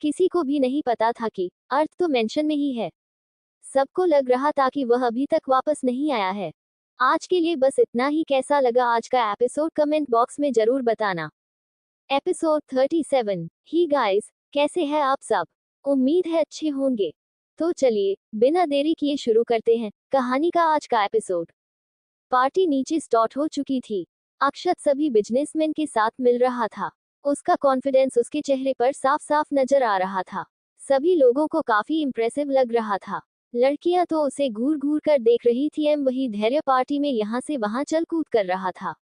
किसी को भी नहीं पता था कि अर्थ तो मेंशन में ही है। सबको लग रहा था कि वह अभी तक वापस नहीं आया है। आज के लिए बस इतना ही। कैसा लगा आज का एपिसोड कमेंट बॉक्स में जरूर बताना। एपिसोड 37। ही गाइस, कैसे हैं आप सब? उम्मीद है अच्छे होंगे। तो चलिए बिना देरी किए शुरू करते हैं कहानी का आज का एपिसोड। पार्टी नीचे स्टार्ट हो चुकी थी। अक्षत सभी बिजनेसमैन के साथ मिल रहा था। उसका कॉन्फिडेंस उसके चेहरे पर साफ साफ नजर आ रहा था। सभी लोगों को काफी इम्प्रेसिव लग रहा था। लड़कियां तो उसे घूर घूर कर देख रही थी एवं वही धैर्य पार्टी में यहाँ से वहां चल कूद कर रहा था।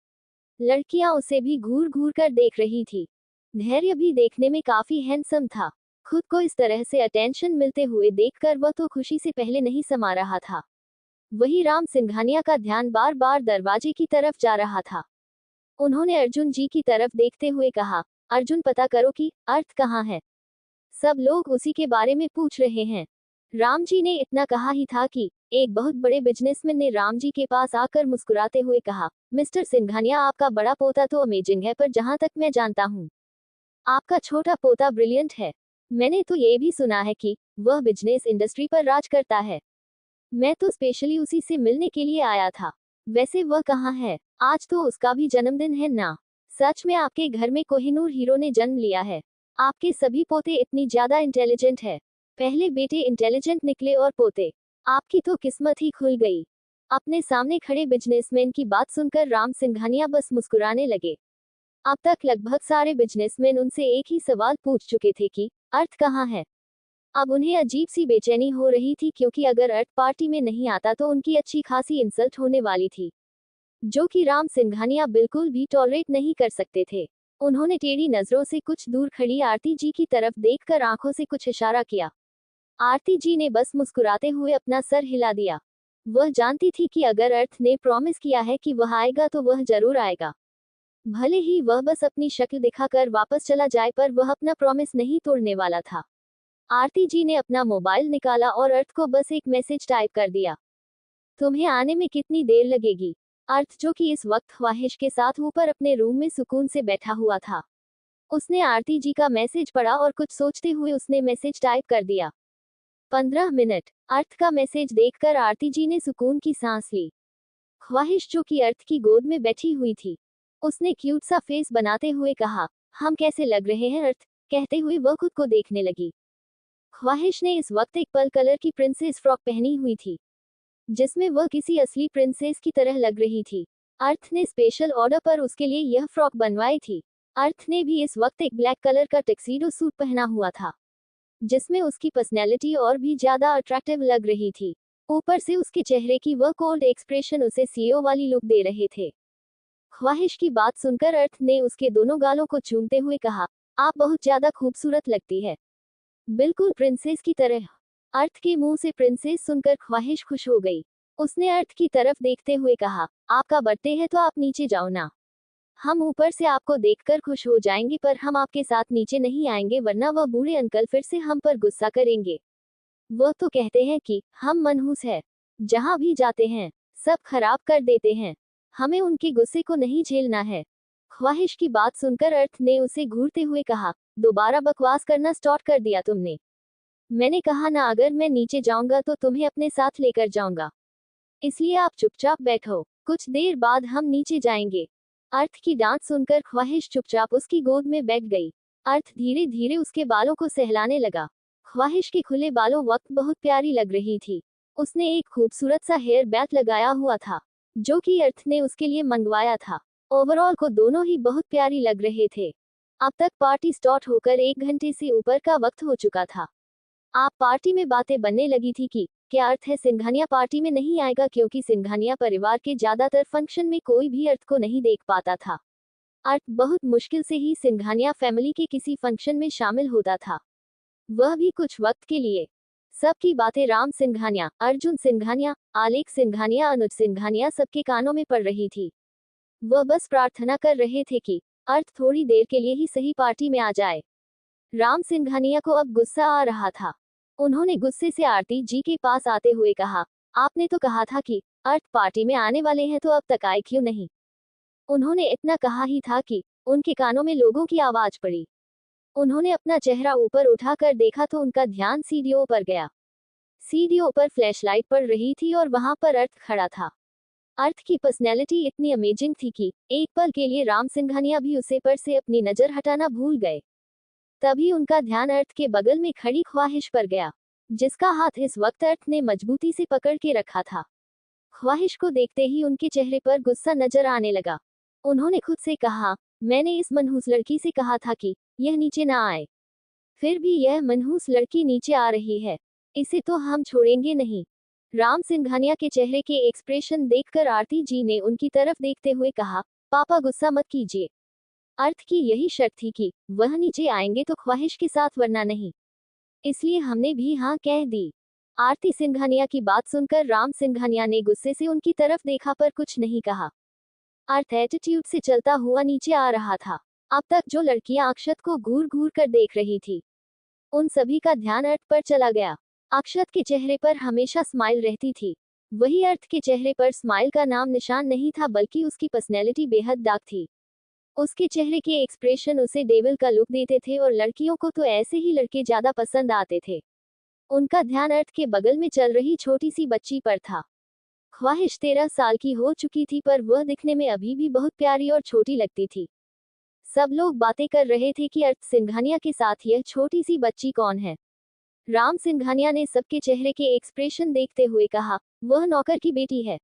लड़कियां उसे भी घूर घूर कर देख रही थी। धैर्य भी देखने में काफी हैंडसम था। खुद को इस तरह से अटेंशन मिलते हुए देखकर वह तो खुशी से पहले नहीं समा रहा था। वही राम सिंघानिया का ध्यान बार बार दरवाजे की तरफ जा रहा था। उन्होंने अर्जुन जी की तरफ देखते हुए कहा, अर्जुन पता करो कि अर्थ कहाँ है। सब लोग उसी के बारे में पूछ रहे हैं। राम जी ने इतना कहा ही था कि एक बहुत बड़े बिजनेसमैन ने राम जी के पास आकर मुस्कुराते हुए कहा, मिस्टर सिंघानिया आपका बड़ा पोता तो अमेजिंग है, पर जहां तक मैं जानता हूँ आपका छोटा पोता ब्रिलियंट है। मैंने तो ये भी सुना है कि वह बिजनेस इंडस्ट्री पर राज करता है। मैं तो स्पेशली उसी से मिलने के लिए आया था। वैसे वह कहाँ है? आज तो उसका भी जन्मदिन है ना। सच में आपके घर में कोहिनूर हीरो ने जन्म लिया है। आपके सभी पोते इतनी ज्यादा इंटेलिजेंट है। पहले बेटे इंटेलिजेंट निकले और पोते। आपकी तो किस्मत ही खुल गई। अपने सामने खड़े बिजनेसमैन की बात सुनकर राम सिंघानिया बस मुस्कुराने लगे। अब तक लगभग सारे बिजनेसमैन उनसे एक ही सवाल पूछ चुके थे कि अर्थ कहाँ है। अब उन्हें अजीब सी बेचैनी हो रही थी, क्योंकि अगर अर्थ पार्टी में नहीं आता तो उनकी अच्छी खासी इंसल्ट होने वाली थी, जो कि राम सिंघानिया बिल्कुल भी टॉलरेट नहीं कर सकते थे। उन्होंने टेढ़ी नजरों से कुछ दूर खड़ी आरती जी की तरफ देखकर आंखों से कुछ इशारा किया। आरती जी ने बस मुस्कुराते हुए अपना सर हिला दिया। वह जानती थी कि अगर अर्थ ने प्रॉमिस किया है कि वह आएगा तो वह जरूर आएगा। भले ही वह बस अपनी शक्ल दिखाकर वापस चला जाए, पर वह अपना प्रॉमिस नहीं तोड़ने वाला था। आरती जी ने अपना मोबाइल निकाला और अर्थ को बस एक मैसेज टाइप कर दिया, तुम्हें आने में कितनी देर लगेगी। अर्थ, जो कि इस वक्त ख्वाहिश के साथ ऊपर अपने रूम में सुकून से बैठा हुआ था, उसने आरती जी का मैसेज पढ़ा और कुछ सोचते हुए उसने मैसेज टाइप कर दिया, 15 मिनट। अर्थ का मैसेज देखकर आरती जी ने सुकून की सांस ली। ख्वाहिश, जो कि अर्थ की गोद में बैठी हुई थी, उसने क्यूट सा फेस बनाते हुए कहा, हम कैसे लग रहे हैं अर्थ। कहते हुए वह खुद को देखने लगी। ख्वाहिश ने इस वक्त एक पर्ल कलर की प्रिंसेस फ्रॉक पहनी हुई थी, जिसमें वह किसी असली प्रिंसेस की तरह लग रही थी। अर्थ ने स्पेशल ऑर्डर पर उसके लिए यह फ्रॉक बनवाई थी। अर्थ ने भी इस वक्त एक ब्लैक कलर का टक्सीडो सूट पहना हुआ था, जिसमें उसकी पर्सनैलिटी और भी ज्यादा अट्रैक्टिव लग रही थी। ऊपर से उसके चेहरे की वह कोल्ड एक्सप्रेशन उसे सीईओ वाली लुक दे रहे थे। ख्वाहिश की बात सुनकर अर्थ ने उसके दोनों गालों को चूमते हुए कहा, आप बहुत ज्यादा खूबसूरत लगती है, बिल्कुल प्रिंसेस की तरह। अर्थ के मुंह से प्रिंसेस सुनकर ख्वाहिश खुश हो गई। उसने अर्थ की तरफ देखते हुए कहा, आपका बर्थडे है तो आप नीचे जाओ ना। हम ऊपर से आपको देखकर खुश हो जाएंगे, पर हम आपके साथ नीचे नहीं आएंगे, वरना वह बूढ़े अंकल फिर से हम पर गुस्सा करेंगे। वह तो कहते हैं कि हम मनहूस है, जहां भी जाते हैं सब खराब कर देते हैं। हमें उनके गुस्से को नहीं झेलना है। ख्वाहिश की बात सुनकर अर्थ ने उसे घूरते हुए कहा, दोबारा बकवास करना स्टार्ट कर दिया तुमने। मैंने कहा ना, अगर मैं नीचे जाऊंगा तो तुम्हें अपने साथ लेकर जाऊंगा, इसलिए आप चुपचाप बैठो। कुछ देर बाद हम नीचे जाएंगे। अर्थ की डांट सुनकर ख्वाहिश चुपचाप उसकी गोद में बैठ गई। अर्थ धीरे धीरे उसके बालों को सहलाने लगा। ख्वाहिश के खुले बालों वक्त बहुत प्यारी लग रही थी। उसने एक खूबसूरत सा हेयर बैंड लगाया हुआ था, जो कि अर्थ ने उसके लिए मंगवाया था। ओवरऑल को दोनों ही बहुत प्यारी लग रहे थे। अब तक पार्टी स्टार्ट होकर 1 घंटे से ऊपर का वक्त हो चुका था। आप पार्टी में बातें बनने लगी थी कि क्या अर्थ है सिंघानिया पार्टी में नहीं आएगा, क्योंकि सिंघानिया परिवार के ज्यादातर फंक्शन में कोई भी अर्थ को नहीं देख पाता था। अर्थ बहुत मुश्किल से ही सिंघानिया फैमिली के किसी फंक्शन में शामिल होता था, वह भी कुछ वक्त के लिए। सबकी बातें राम सिंघानिया, अर्जुन सिंघानिया, आलेख सिंघानिया, अनुज सिंघानिया सबके कानों में पड़ रही थी। वह बस प्रार्थना कर रहे थे कि अर्थ थोड़ी देर के लिए ही सही पार्टी में आ जाए। राम सिंघानिया को अब गुस्सा आ रहा था। उन्होंने गुस्से से आरती जी के पास आते हुए कहा, आपने तो कहा था कि अर्थ पार्टी में आने वाले हैं, तो अब तक आए क्यों नहीं। उन्होंने इतना कहा ही था कि उनके कानों में लोगों की आवाज पड़ी। उन्होंने अपना चेहरा ऊपर उठाकर देखा तो उनका ध्यान सीढ़ियों पर गया। सीढ़ियों पर फ्लैशलाइट पड़ रही थी और वहां पर अर्थ खड़ा था। अर्थ की पर्सनैलिटी इतनी अमेजिंग थी कि एक पल के लिए राम सिंघानिया भी उसे पर से अपनी नजर हटाना भूल गए। तभी उनका ध्यान अर्थ के बगल में खड़ी ख्वाहिश पर गया, जिसका हाथ इस वक्त अर्थ ने मजबूती से पकड़ के रखा था। ख्वाहिश को देखते ही उनके चेहरे पर गुस्सा नजर आने लगा। उन्होंने खुद से कहा, मैंने इस मनहूस लड़की से कहा था कि यह नीचे ना आए, फिर भी यह मनहूस लड़की नीचे आ रही है, इसे तो हम छोड़ेंगे नहीं। राम सिंघानिया के चेहरे के एक्सप्रेशन देखकर आरती जी ने उनकी तरफ देखते हुए कहा, पापा गुस्सा मत कीजिए। अर्थ की यही शर्त थी कि वह नीचे आएंगे तो ख्वाहिश के साथ, वरना नहीं, इसलिए हमने भी हाँ कह दी। आरती सिंघानिया की बात सुनकर राम सिंघानिया ने गुस्से से उनकी तरफ देखा पर कुछ नहीं कहा। अर्थ एटीट्यूड से चलता हुआ नीचे आ रहा था। अब तक जो लड़कियां अक्षत को घूर घूर कर देख रही थी, उन सभी का ध्यान अर्थ पर चला गया। अक्षत के चेहरे पर हमेशा स्माइल रहती थी, वही अर्थ के चेहरे पर स्माइल का नाम निशान नहीं था, बल्कि उसकी पर्सनैलिटी बेहद डार्क थी। उसके चेहरे के एक्सप्रेशन उसे डेविल का लुक देते थे और लड़कियों को तो ऐसे ही लड़के ज्यादा पसंद आते थे। उनका ध्यान अर्थ के बगल में चल रही छोटी सी बच्ची पर था। ख्वाहिश 13 साल की हो चुकी थी, पर वह दिखने में अभी भी बहुत प्यारी और छोटी लगती थी। सब लोग बातें कर रहे थे कि अर्थ सिंघानिया के साथ यह छोटी सी बच्ची कौन है। राम सिंघानिया ने सबके चेहरे के एक्सप्रेशन देखते हुए कहा, वह नौकर की बेटी है।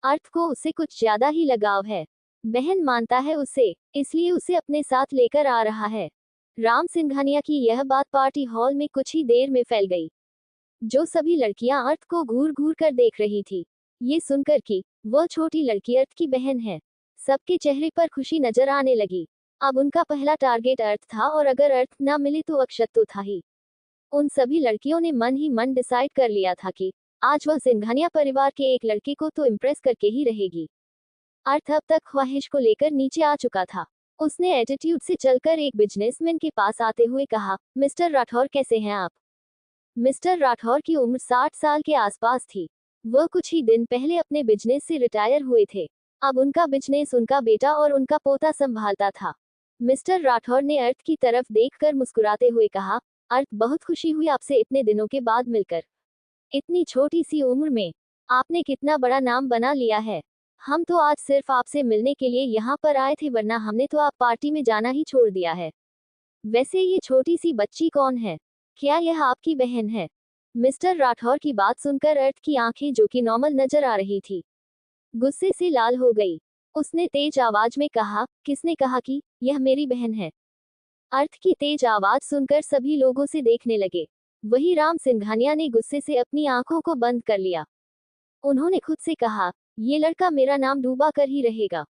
अर्थ को उससे कुछ ज्यादा ही लगाव है, बहन मानता है उसे, इसलिए उसे अपने साथ लेकर आ रहा है। राम सिंघानिया की यह बात पार्टी हॉल में कुछ ही देर में फैल गई। जो सभी लड़कियां अर्थ को घूर घूर कर देख रही थी, ये सुनकर कि वह छोटी लड़की अर्थ की बहन है, सबके चेहरे पर खुशी नजर आने लगी। अब उनका पहला टारगेट अर्थ था, और अगर अर्थ ना मिले तो अक्षत तो था ही। उन सभी लड़कियों ने मन ही मन डिसाइड कर लिया था कि आज वह सिंघानिया परिवार के एक लड़के को तो इम्प्रेस करके ही रहेगी। अर्थ अब तक ख्वाहिश को लेकर नीचे आ चुका था। उसने एटीट्यूड से चलकर एक बिजनेसमैन के पास आते हुए कहा, मिस्टर राठौर कैसे हैं आप। मिस्टर राठौर की उम्र 60 साल के आसपास थी। वह कुछ ही दिन पहले अपने बिजनेस से रिटायर हुए थे। अब उनका बिजनेस उनका बेटा और उनका पोता संभालता था। मिस्टर राठौर ने अर्थ की तरफ देखकर मुस्कुराते हुए कहा, अर्थ बहुत खुशी हुई आपसे इतने दिनों के बाद मिलकर। इतनी छोटी सी उम्र में आपने कितना बड़ा नाम बना लिया है। हम तो आज सिर्फ आपसे मिलने के लिए यहाँ पर आए थे, वरना हमने तो आप पार्टी में जाना ही छोड़ दिया है। वैसे ये छोटी सी बच्ची कौन है, क्या यह आपकी बहन है। मिस्टर राठौर की बात सुनकर अर्थ की आंखें, जो कि नॉर्मल नजर आ रही थी, गुस्से से लाल हो गई। उसने तेज आवाज में कहा, किसने कहा कि यह मेरी बहन है। अर्थ की तेज आवाज सुनकर सभी लोगों से देखने लगे। वही राम सिंघानिया ने गुस्से से अपनी आंखों को बंद कर लिया। उन्होंने खुद से कहा, ये लड़का मेरा नाम डूबा कर ही रहेगा।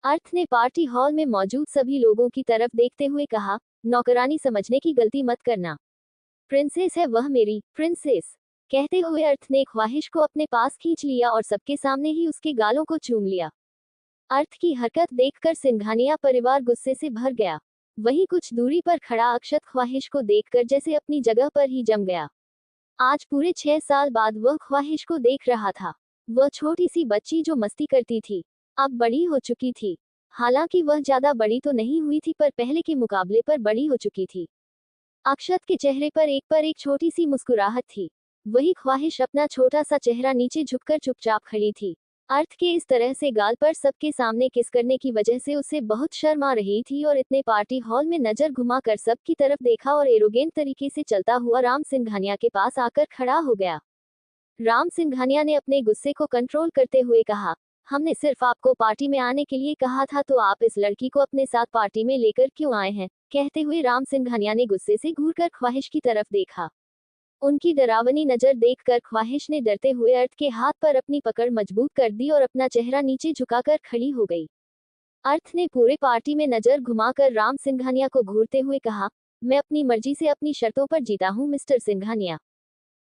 अर्थ ने पार्टी हॉल में मौजूद सभी लोगों की तरफ देखते हुए कहा, नौकरानी समझने की गलती मत करना। प्रिंसेस है वह, मेरी प्रिंसेस। कहते हुए अर्थ ने ख्वाहिश को अपने पास खींच लिया और सबके सामने ही उसके गालों को चूम लिया। अर्थ की हरकत देखकर सिंघानिया परिवार गुस्से से भर गया। वहीं कुछ दूरी पर खड़ा अक्षत ख्वाहिश को देखकर जैसे अपनी जगह पर ही जम गया। आज पूरे 6 साल बाद वह ख्वाहिश को देख रहा था। वह छोटी सी बच्ची जो मस्ती करती थी, अब बड़ी हो चुकी थी। हालांकि वह ज्यादा बड़ी तो नहीं हुई थी, पर पहले के मुकाबले पर बड़ी हो चुकी थी। अक्षत के चेहरे पर एक छोटी सी मुस्कुराहट थी। वही ख्वाहिश अपना छोटा सा चेहरा नीचे झुककर चुपचाप खड़ी थी। अर्थ के इस तरह से गाल पर सबके सामने किस करने की वजह से उसे बहुत शर्म आ रही थी, और इतने पार्टी हॉल में नजर घुमाकर सबकी तरफ देखा और एरोगेंट तरीके से चलता हुआ राम सिंघानिया के पास आकर खड़ा हो गया। राम सिंघानिया ने अपने गुस्से को कंट्रोल करते हुए कहा, हमने सिर्फ आपको पार्टी में आने के लिए कहा था, तो आप इस लड़की को अपने साथ पार्टी में लेकर क्यों आए हैं। कहते हुए राम सिंघानिया ने गुस्से से घूरकर ख्वाहिश की तरफ देखा। उनकी डरावनी नजर देखकर ख्वाहिश ने डरते हुए अर्थ के हाथ पर अपनी पकड़ मजबूत कर दी और अपना चेहरा नीचे झुकाकर खड़ी हो गई। अर्थ ने पूरे पार्टी में नजर घुमाकर राम सिंघानिया को घूरते हुए कहा, मैं अपनी मर्जी से अपनी शर्तों पर जीता हूँ मिस्टर सिंघानिया।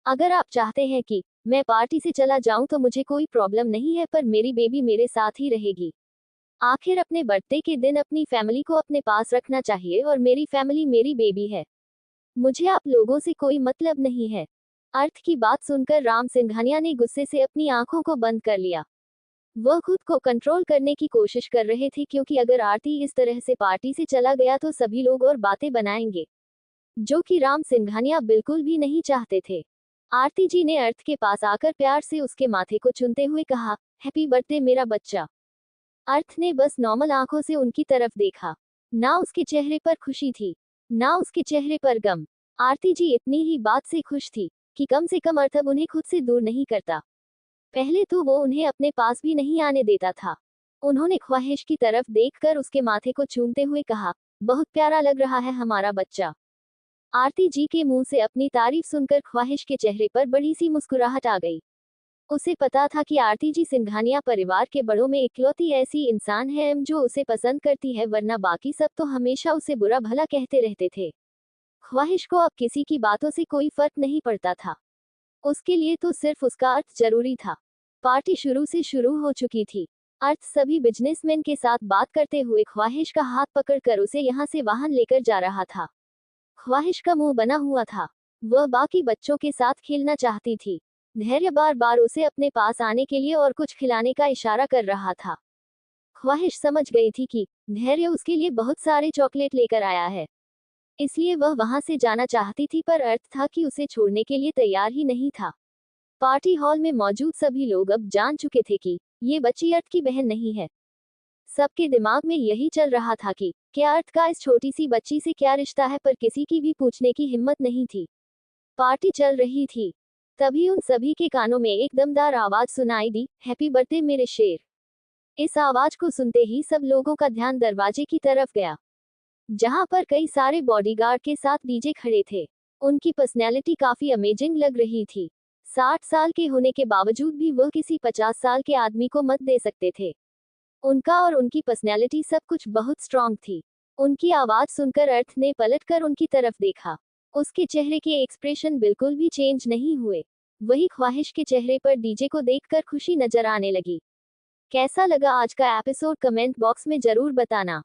अगर आप चाहते हैं कि मैं पार्टी से चला जाऊं तो मुझे कोई प्रॉब्लम नहीं है, पर मेरी बेबी मेरे साथ ही रहेगी। आखिर अपने बर्थडे के दिन अपनी फैमिली को अपने पास रखना चाहिए, और मेरी फैमिली मेरी बेबी है। मुझे आप लोगों से कोई मतलब नहीं है। अर्थ की बात सुनकर राम सिंघानिया ने गुस्से से अपनी आंखों को बंद कर लिया। वह खुद को कंट्रोल करने की कोशिश कर रहे थे, क्योंकि अगर आरती इस तरह से पार्टी से चला गया तो सभी लोग और बातें बनाएंगे, जो कि राम सिंघानिया बिल्कुल भी नहीं चाहते थे। आरती जी ने अर्थ के पास आकर प्यार से उसके माथे को चूमते हुए कहा, हैप्पी बर्थडे मेरा बच्चा। अर्थ ने बस नॉर्मल आंखों से उनकी तरफ देखा। ना उसके चेहरे पर खुशी थी, ना उसके चेहरे पर गम। आरती जी इतनी ही बात से खुश थी कि कम से कम अर्थ अब उन्हें खुद से दूर नहीं करता। पहले तो वो उन्हें अपने पास भी नहीं आने देता था। उन्होंने ख्वाहिश की तरफ देखकर उसके माथे को चूमते हुए कहा, बहुत प्यारा लग रहा है हमारा बच्चा। आरती जी के मुंह से अपनी तारीफ सुनकर ख्वाहिश के चेहरे पर बड़ी सी मुस्कुराहट आ गई। उसे पता था कि आरती जी सिंघानिया परिवार के बड़ों में इकलौती ऐसी इंसान है जो उसे पसंद करती है, वरना बाकी सब तो हमेशा उसे बुरा भला कहते रहते थे। ख्वाहिश को अब किसी की बातों से कोई फर्क नहीं पड़ता था। उसके लिए तो सिर्फ उसका अर्थ जरूरी था। पार्टी शुरू से शुरू हो चुकी थी। अर्थ सभी बिजनेसमैन के साथ बात करते हुए ख्वाहिश का हाथ पकड़कर उसे यहाँ से वाहन लेकर जा रहा था। ख्वाहिश का मुंह बना हुआ था। वह बाकी बच्चों के साथ खेलना चाहती थी। धैर्य बार बार उसे अपने पास आने के लिए और कुछ खिलाने का इशारा कर रहा था। ख्वाहिश समझ गई थी कि धैर्य उसके लिए बहुत सारे चॉकलेट लेकर आया है, इसलिए वह वहां से जाना चाहती थी, पर अर्थ था कि उसे छोड़ने के लिए तैयार ही नहीं था। पार्टी हॉल में मौजूद सभी लोग अब जान चुके थे कि ये बच्ची अर्थ की बहन नहीं है। सबके दिमाग में यही चल रहा था कि क्या अर्थ का इस छोटी सी बच्ची से क्या रिश्ता है, पर किसी की भी पूछने की हिम्मत नहीं थी। पार्टी चल रही थी, तभी उन सभी के कानों में एक दमदार आवाज सुनाई दी, हैप्पी बर्थडे मेरे शेर। इस आवाज को सुनते ही सब लोगों का ध्यान दरवाजे की तरफ गया, जहां पर कई सारे बॉडीगार्ड के साथ डीजे खड़े थे। उनकी पर्सनैलिटी काफी अमेजिंग लग रही थी। 60 साल के होने के बावजूद भी वह किसी 50 साल के आदमी को मत दे सकते थे। उनका और उनकी पर्सनैलिटी सब कुछ बहुत स्ट्रांग थी। उनकी आवाज सुनकर अर्थ ने पलटकर उनकी तरफ देखा। उसके चेहरे के एक्सप्रेशन बिल्कुल भी चेंज नहीं हुए। वही ख्वाहिश के चेहरे पर डीजे को देखकर खुशी नजर आने लगी। कैसा लगा आज का एपिसोड कमेंट बॉक्स में जरूर बताना।